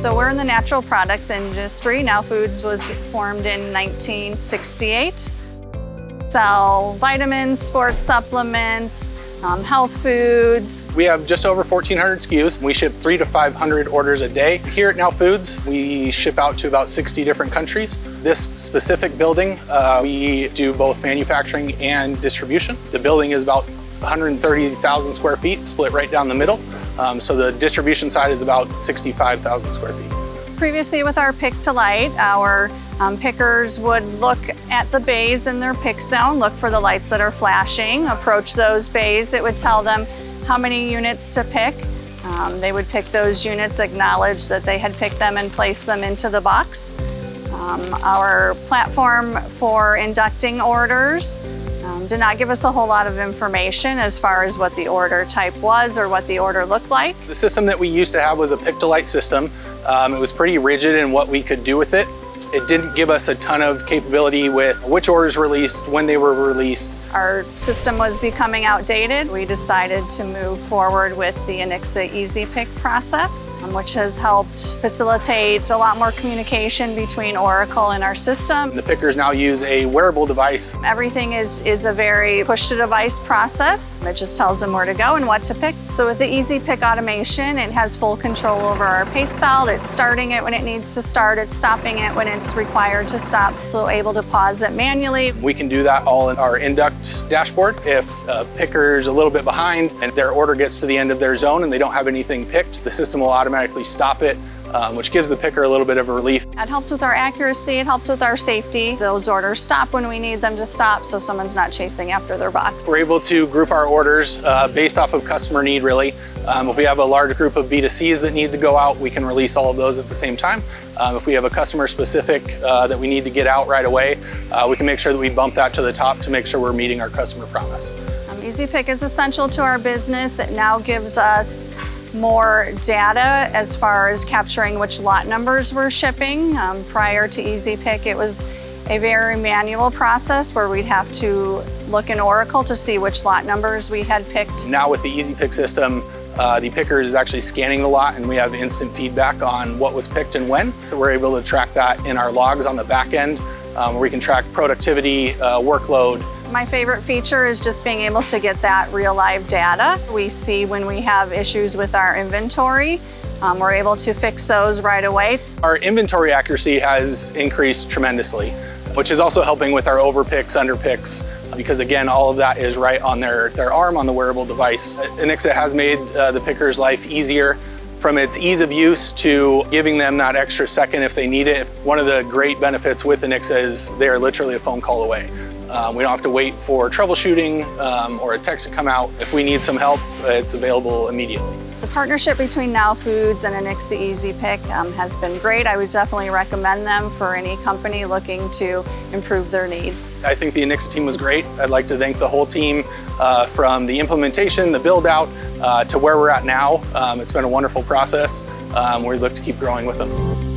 So we're in the natural products industry. Now Foods was formed in 1968. Sell vitamins, sports supplements, health foods. We have just over 1,400 SKUs. We ship 300 to 500 orders a day. Here at Now Foods, we ship out to about 60 different countries. This specific building, we do both manufacturing and distribution. The building is about 130,000 square feet, split right down the middle. So the distribution side is about 65,000 square feet. Previously with our pick to light, our pickers would look at the bays in their pick zone, look for the lights that are flashing, approach those bays. It would tell them how many units to pick. They would pick those units, acknowledge that they had picked them and place them into the box. Our platform for inducting orders did not give us a whole lot of information as far as what the order type was or what the order looked like. The system that we used to have was a pick-to-light system. It was pretty rigid in what we could do with it. It didn't give us a ton of capability with which orders released, when they were released. Our system was becoming outdated. We decided to move forward with the Inyxa EasyPick process, which has helped facilitate a lot more communication between Oracle and our system. The pickers now use a wearable device. Everything is a very push-to-device process. It just tells them where to go and what to pick. So with the EasyPick automation, it has full control over our pace belt. It's starting it when it needs to start. It's stopping it when it's required to stop, so able to pause it manually. We can do that all in our Induct dashboard. If a picker's a little bit behind and their order gets to the end of their zone and they don't have anything picked, the system will automatically stop it, which gives the picker a little bit of a relief. It helps with our accuracy, it helps with our safety. Those orders stop when we need them to stop, so someone's not chasing after their box. We're able to group our orders based off of customer need, really. If we have a large group of B2Cs that need to go out, we can release all of those at the same time. If we have a customer specific that we need to get out right away, we can make sure that we bump that to the top to make sure we're meeting our customer promise. EasyPick is essential to our business. It now gives us more data as far as capturing which lot numbers we're shipping. Prior to EasyPick, it was a very manual process where we'd have to look in Oracle to see which lot numbers we had picked. Now with the EasyPick system, the picker is actually scanning the lot and we have instant feedback on what was picked and when. So we're able to track that in our logs on the back end, where we can track productivity, workload. My favorite feature is just being able to get that real live data. We see when we have issues with our inventory. We're able to fix those right away. Our inventory accuracy has increased tremendously, which is also helping with our overpicks, underpicks, because again, all of that is right on their arm on the wearable device. Inyxa has made the picker's life easier, from its ease of use to giving them that extra second if they need it. One of the great benefits with Inyxa is they are literally a phone call away. We don't have to wait for troubleshooting or a tech to come out. If we need some help, it's available immediately. The partnership between Now Foods and Inyxa EasyPick has been great. I would definitely recommend them for any company looking to improve their needs. I think the Inyxa team was great. I'd like to thank the whole team from the implementation, the build out, to where we're at now. It's been a wonderful process. We look to keep growing with them.